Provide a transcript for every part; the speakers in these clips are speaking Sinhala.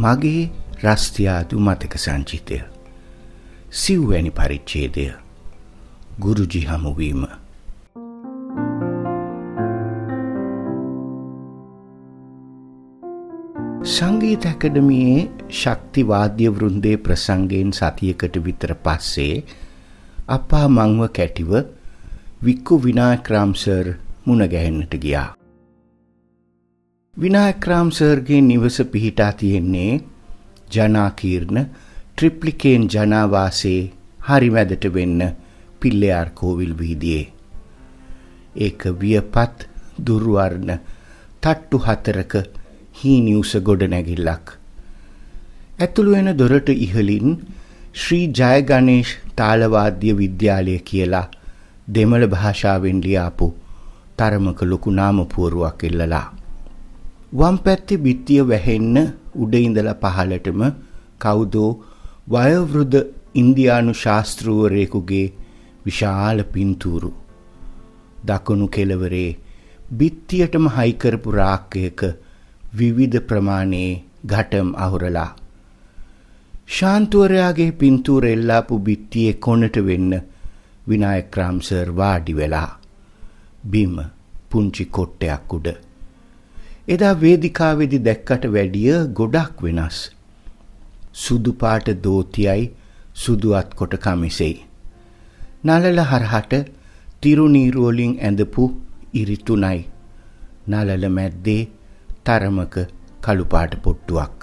මගේ රස්තියාදු මතක සංචිතය සිව්වැනි පරිච්ඡේදය ගුරුජි හමුවීම. සංගීත ඇකඩමියේ ශක්ති වාද්‍ය වෘන්දේ ප්‍රසංගයෙන් සතියකට විතර පස්සේ අපා මංව කැටිව වික්කු විනායකරාම් සර් මුණ ගැහෙන්නට ගියා. විනායකරාම් සර්ගේ නිවස පිහිටා තියෙන්නේ ජනාකීර්ණ ට්‍රිප්ලිකේන් ජනාවාසයේ හරි මැදට වෙන්න පිල්ලයාර් කෝවිල් වීදියේ. ඒක වියපත් දුර්වර්ණ තට්ටු 4ක හීනියුස ගොඩනැගිල්ලක්. ඇතුළු වෙන දොරට ඉහළින් ශ්‍රී ජයගණේෂ් තාලවාද්‍ය විද්‍යාලය කියලා දෙමළ භාෂාවෙන් ලියාපු තරමක ලොකු නාමපුවරුවක් එල්ලලා. වම් පැත්තේ බිත්තිය වැහෙන්න උඩ ඉඳලා පහළටම කවුදෝ වයෝවෘද්ධ ඉන්දියානු ශාස්ත්‍රූවරයෙකුගේ විශාල පින්තූරු. දකුණු කෙළවරේ බිත්තියටම හයි කරපු රාක්කයක විවිධ ප්‍රමාණයේ ඝටම් අහුරලා. ශාන්තුවරයාගේ පින්තූර එල්ලාපු බිත්තියේ කොනට වෙන්න විනායකරාම් සර් වාඩි වෙලා. බිම පුංචි කොට්ටයක් උඩ. එදා වේදිකාවේදී දැක්කට වැඩිය ගොඩක් වෙනස්. සුදු පාට දෝතියයි සුදු අත්කොට කමිසෙයි. නළල හරහට තිරුනීරු වලින් ඇඳපු ඉරිතුණයි. නළල මැද්දේ තරමක කළු පාට පොට්ටුවක්.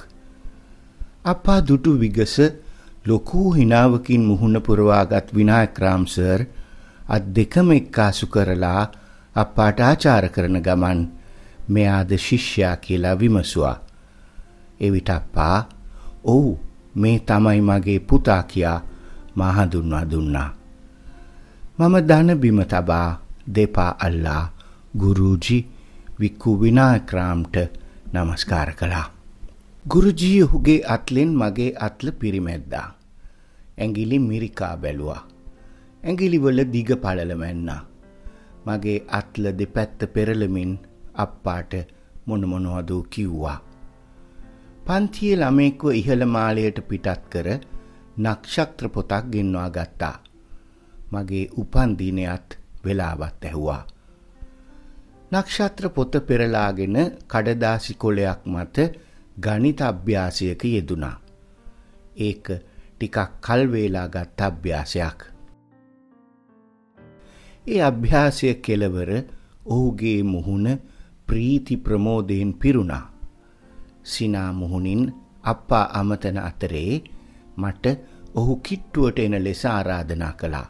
අපා දුටු විගස ලොකු හිනාවකින් මුහුණ පුරවාගත් විනායකරාම් සර් අත් දෙකම එක්කාසු කරලා අපාට ආචාර කරන ගමන් මෙයාද ශිෂ්‍යයා කියලා විමසුවා. එවිට අප්පා "ඔව් මේ තමයි මගේ පුතා" කියා මා හඳුන්වා දුන්නා. මම දන බිම තබා දෙපා අල්ලා ගුරුජි වික්කු විනායකරාම්ට නමස්කාර කළා. ගුරුජී ඔහුගේ අත්ලෙන් මගේ අත්ල පිරිමැද්දා. ඇඟිලි මිරිකා බැලුවා. ඇඟිලිවල දිග පළල මැන්නා. මගේ අත්ල දෙපැත්ත පෙරලමින් අප්පාට මොනවද කිව්වා. පන්තියේ ළමෙක්ව ඉහළ මාලයට පිටත් කර නක්ෂත්‍ර පොතක් ගෙන්වා ගත්තා. මගේ උපන් දිනයත් වෙලාවත් ඇහුවා. නක්ෂත්‍ර පොත පෙරලාගෙන කඩදාසි කොලයක් මත ගණිත අභ්‍යාසයක යෙදුණා. ඒක ටිකක් කල් වේලා ගත් අභ්‍යාසයක්. ඒ අභ්‍යාසය කෙලවර ඔහුගේ මුහුණ ප්‍රීති ප්‍රමෝදයෙන් පිරුණා. සිනා මුහුණින් අප්පා අමතන අතරේ මට ඔහු කිට්ටුවට එන ලෙස ආරාධනා කළා.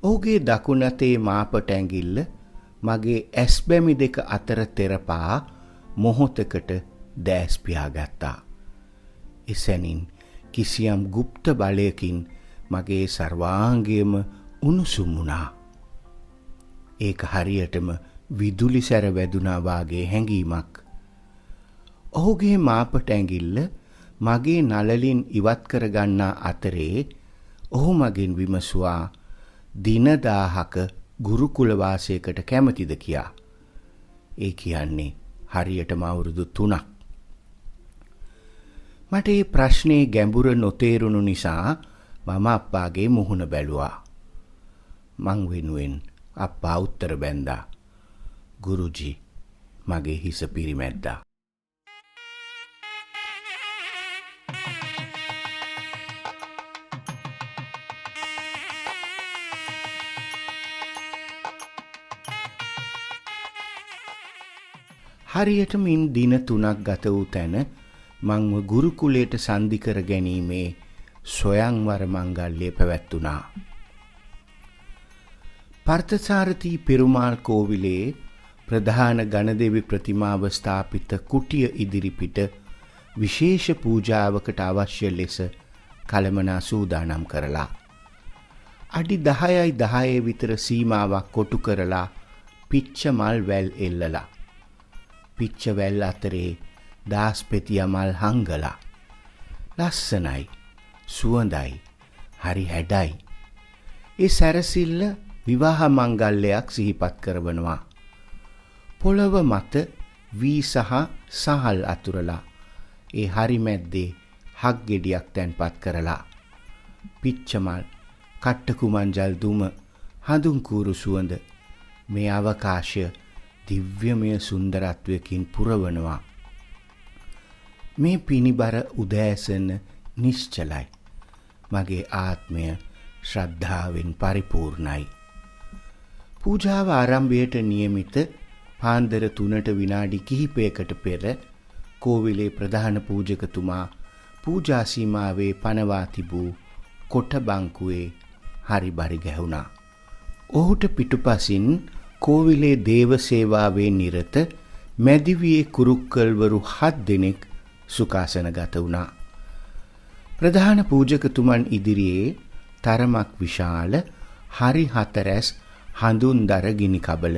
ඔහුගේ දකුණතේ මාපට ඇඟිල්ල මගේ ඇස් බැමි දෙක අතර තෙරපා මොහොතකට දැස් පියාගත්තා. එසැනින් කිසියම් গুপ্ত බලයකින් මගේ සර්වාංගයම උණුසුම් වුණා. ඒක හරියටම විදුලි සැර වැදුනා වාගේ හැඟීමක්. ඔහුගේ මාපට ඇඟිල්ල මගේ නළලින් ඉවත් කරගන්නා අතරේ ඔහු මගෙන් විමසුවා දින 1000ක ගුරුකුල වාසයකට කැමතිද කියා. ඒ කියන්නේ හරියටම අවුරුදු 3ක්. මට මේ ප්‍රශ්නේ ගැඹුර නොතේරුණු නිසා මම අප්පාගේ මුහුණ බැලුවා. මං වෙනුවෙන් අප්පා උත්තර බැන්දා. ගුරුජි මගේ හිස පිරිමැද්දා. හරියටම දින 3ක් ගත වූ තැන මංව ගුරුකුලයට සන්දි කර ගැනීමේ සොයංවර මංගල්‍ය පැවැත්වුණා. පර්ථසාරථී පෙරුමාල් කෝවිලේ ප්‍රධාන ගණදෙවි ප්‍රතිමාව ස්ථාපිත කුටිය ඉදිරිපිට විශේෂ පූජාවකට අවශ්‍ය ලෙස කලමනා සූදානම් කරලා අඩි 10යි 10 විතර සීමාවක් කොටු කරලා පිච්ච මල් වැල් එල්ලලා පිච්ච වැල් අතරේ දාස්පෙතිය මල් හංගලා ලස්සනයි සුවඳයි හරි හැඩයි. ඒ සැරසිල්ල විවාහ මංගල්‍යයක් සිහිපත් කරවනවා. පොළව මත වී සහ සහල් අතුරලා ඒ හරි මැද්දේ හක් ගෙඩියක් තැන්පත් කරලා පිච්චමල් කට්ටකුමංජල් දුම හඳුන් කූරු සුවඳ මේ අවකාශය දිව්‍යමය සුන්දරත්වයකින් පුරවනවා. මේ පිනිබර උදෑසන නිශ්චලයි. මගේ ආත්මය ශ්‍රද්ධාවෙන් පරිපූර්ණයි. පූජාව ආරම්භයට නියමිත පාන්දර 3ට විනාඩි කිහිපයකට පෙර කෝවිලේ ප්‍රධාන පූජකතුමා පූජා සීමාවේ පනවා තිබූ කොට බංකුවේ හරි බරි ගැහුණා. ඔහුට පිටුපසින් කෝවිලේ දේව සේවාවේ නිරත මැදිවියේ කුරුක්කල්වරු 7 දෙනෙක් සුඛාසනගත වුණා. ප්‍රධාන පූජකතුමන් ඉදිරියේ තරමක් විශාල හරි 4 හඳුන්දර ගිනි කබල.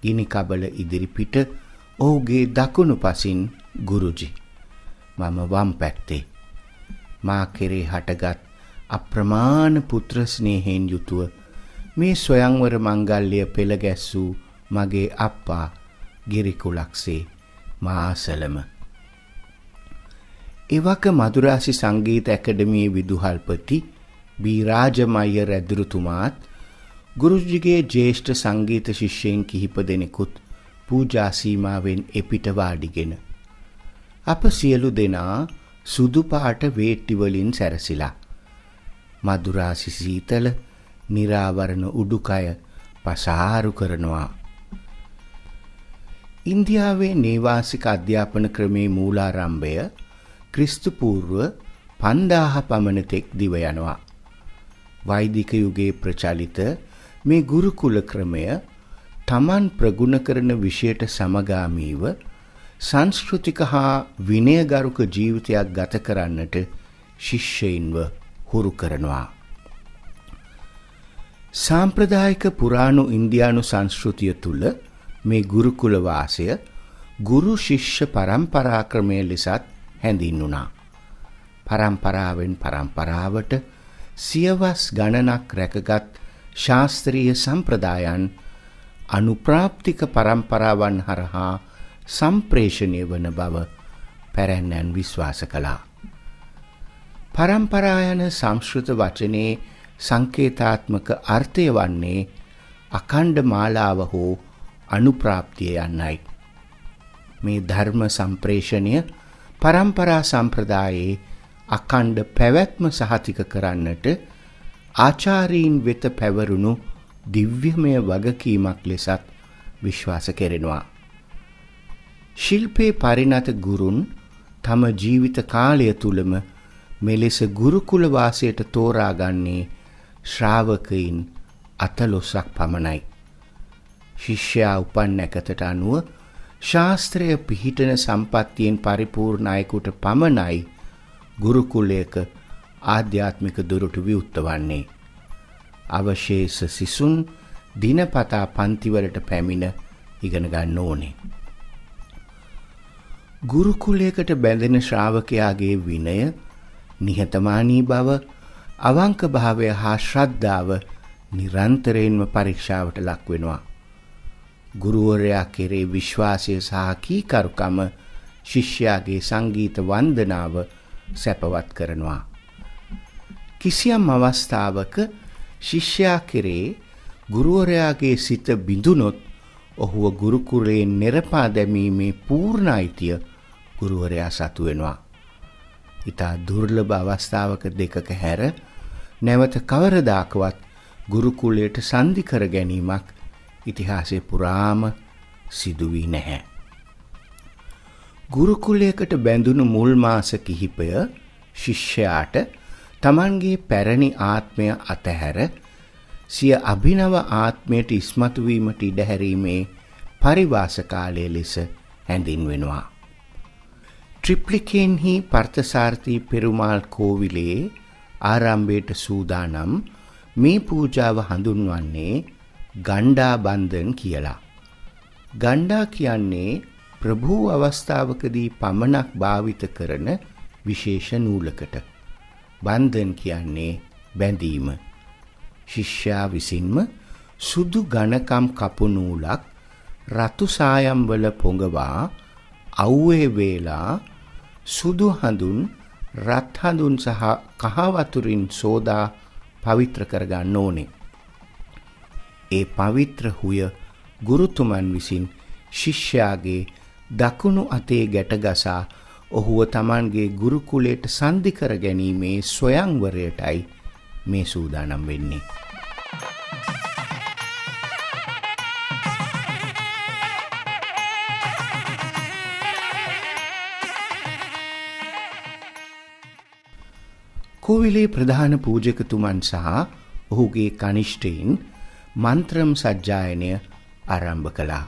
ගිනි කබල ඉදිරිපිට ඔහුගේ දකුණු පසින් ගුරුජි. මම වම් පැත්තේ. මා කෙරේ හටගත් අප්‍රමාණ පුත්‍ර ස්නේහයෙන් යුතුව මේ ස්වයංවර මංගල්‍ය පෙළ ගැස්සූ මගේ අප්පා ගිරිකුලක්සේ මාසලම. එවක මදුරාසි සංගීත ඇකඩමියේ විදුහල්පති බී රාජමයිය රැදුරුතුමාත් ගුරුජිගේ ජ්‍යෙෂ්ඨ සංගීත ශිෂ්‍යයන් කිහිප දෙනෙකුත් පූජා සීමාවෙන් එපිට වාඩිගෙන අප සියලු දෙනා සුදු පාට වේට්ටි වලින් සැරසිලා මදුරාසි සීතල නිරාවරණ උඩුකය පසාරු කරනවා. ඉන්දියාවේ නේවාසික අධ්‍යාපන ක්‍රමේ මූලාරම්භය ක්‍රිස්තු පූර්ව 5000 පමණ තෙක් දිව යනවා. වෛදික යුගයේ ප්‍රචලිත මේ ගුරුකුල ක්‍රමය තමන් ප්‍රගුණ කරන විෂයට සමගාමීව සංස්කෘතික හා විනයගරුක ජීවිතයක් ගත කරන්නට ශිෂ්‍යයින්ව හුරු කරනවා. සාම්ප්‍රදායික පුරාණු ඉන්දියානු සංස්කෘතිය තුල මේ ගුරුකුල වාසය ගුරු ශිෂ්‍ය පරම්පරා ක්‍රමය ලෙසත් හැඳින්වුණා. පරම්පරාවෙන් පරම්පරාවට සියවස් ගණනක් රැකගත් ශාස්ත්‍රීය සම්ප්‍රදායන් අනුප්‍රාප්තික පරම්පරාවන් හරහා සම්ප්‍රේෂණය වන බව පැරැන්නන් විශ්වාස කළා. පරම්පරා යන සංස්කෘත වචනේ සංකේතාත්මක අර්ථය වන්නේ අඛණ්ඩ මාලාව හෝ අනුප්‍රාප්තිය යන්නයි. මේ ධර්ම සම්ප්‍රේෂණය පරම්පරා සම්ප්‍රදායේ අඛණ්ඩ පැවැත්ම සහතික කරන්නට ආචාරීන් වෙත පැවරුණු දිව්‍යමය වගකීමක් ලෙසත් විශ්වාස කෙරෙනවා. ශිල්පේ පරිණත ගුරුන් තම ජීවිත කාලය තුලම මෙලෙස ගුරුකුල වාසයට තෝරාගන්නේ ශ්‍රාවකයින් 14ක් පමණයි. ශිෂ්‍යයා උපන් නැකතට අනුව ශාස්ත්‍රය පිහිටන සම්පත්තියෙන් පරිපූර්ණ අයෙකුට පමණයි ගුරුකුලයක ආධ්‍යාත්මික දුරට විවුර්ත වන්නේ. අවශේෂ සිසුන් දිනපතා පන්තිවලට පැමිණ ඉගෙන ගන්න ඕනේ. ගුරුකුලයකට බැඳෙන ශ්‍රාවකයාගේ විනය, නිහතමානී බව, අවංක භාවය හා ශ්‍රද්ධාව නිරන්තරයෙන්ම පරීක්ෂාවට ලක් වෙනවා. ගුරුවරයා කෙරේ විශ්වාසය සහ කීකරුකම ශිෂ්‍යයාගේ සංගීත වන්දනාව සැපවත් කරනවා. කිසියම් අවස්ථාවක ශිෂ්‍යයා කෙරේ ගුරුවරයාගේ සිත බිඳුනොත් ඔහුව ගුරුකුලයෙන් නෙරපා දැමීමේ පූර්ණ අයිතිය ගුරුවරයා සතු වෙනවා. ඉතා දුර්ලභ අවස්ථාවක දෙකක හැර නැවත කවරදාකවත් ගුරුකුලයට සන්ධි කර ගැනීමක් ඉතිහාසයේ පුරාම සිදු වී නැහැ. ගුරුකුලයකට බැඳුණු මුල් මාස කිහිපය ශිෂ්‍යයාට තමන්ගේ පැරණි ආත්මය අතහැර සිය අභිනව ආත්මයට ඉස්මතු වීමට ඉඩ හැරීමේ පරිවාස කාලය ලෙස හැඳින්වෙනවා. ත්‍රිප්ලිකේන්හි පර්ථසාරථී පෙරුමාල් කෝවිලේ ආරම්භයට සූදානම් මේ පූජාව හඳුන්වන්නේ ගණ්ඩා බන්ධන් කියලා. ගණ්ඩා කියන්නේ ප්‍රභූ අවස්ථාවකදී පමණක් භාවිත කරන විශේෂ නූලකට. බන්ධන් කියන්නේ බැඳීම. ශිෂ්‍යයා විසින්ම සුදු ඝනකම් කපු නූලක් රතු සායම් වල පොඟවා අවුවේ වේලා සුදු හඳුන්, රත් හඳුන් සහ කහ වතුරින් සෝදා පවිත්‍ර කරගන්න ඕනේ. ඒ පවිත්‍ර හුය ගුරුතුමන් විසින් ශිෂ්‍යයාගේ දකුණු අතේ ගැටගසා ඔහුව තමන්ගේ ගුරුකුලයට සන්ධි කර ගැනීමේ ස්වයංවරයටයි මේ සූදානම් වෙන්නේ. කෝවිලේ ප්‍රධාන පූජකතුමන් සහ ඔහුගේ කනිෂ්ඨයින් මන්ත්‍රම් සජ්ජායනය ආරම්භ කළා.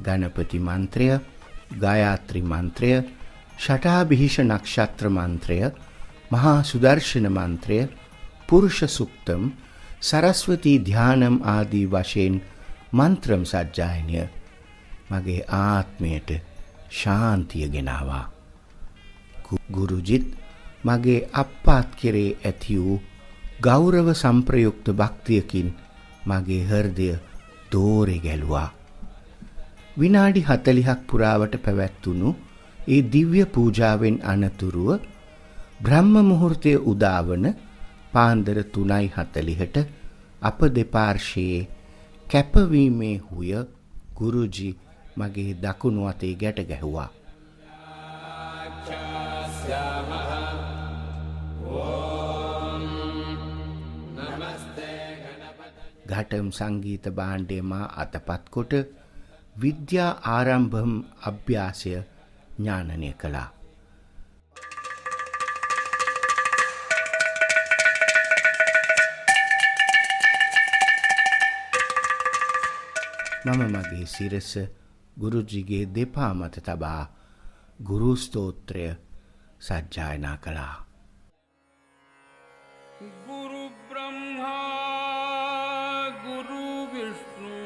ගණපති මන්ත්‍රය, ගායත්‍රි මන්ත්‍රය, ෂටාභිෂ නක්ෂත්‍ර මන්ත්‍රය, මහා සුදර්ශන මන්ත්‍රය, පුරුෂ සුක්තම්, සරස්වතී ධ්‍යානම් ආදී වශයෙන් මන්ත්‍රම් සජ්ජායනය මගේ ආත්මයට ශාන්තිය ගෙනාවා. ගුරුජිත් මගේ අප්පාත් කෙරේ ඇති වූ ගෞරව සම්ප්‍රයුක්ත භක්තියකින් මගේ හෘදය දෝරේ ගැලුවා. විනාඩි 40ක් පුරාවට පැවැත්වුණු ඒ දිව්‍ය පූජාවෙන් අනතුරුව බ්‍රහ්ම මුහුර්තය උදාවන පාන්දර 3:40ට අප දෙපාර්ශ්වයේ කැපවීමේ හුය ගුරුජි මගේ දකුණු අතේ ගැට ගැහුවා. ඝටම් සංගීත භාණ්ඩය මා අතපත් කොට විද්‍යා ආරම්භම් අභ්‍යාසය ඥානනය කළා. මම මගේ සිරස ගුරුජිගේ දෙපා මත තබා ගුරු ස්තෝත්‍රය සජ්ජායනා කළා. गुरु ब्रह्मा गुरु विष्णु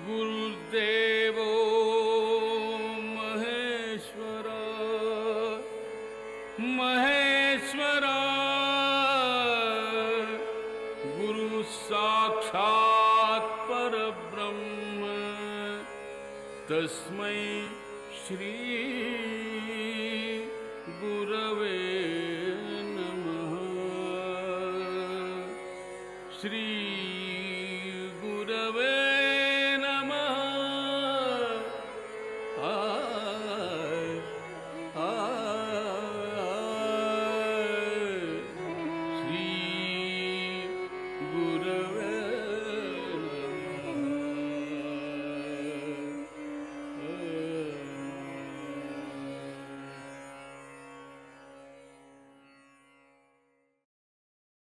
गुरुदेवो महेश्वरा महेश्वरा गुरु साक्षात् परब्रह्म तस्मै श्री गुरवे नमः. श्री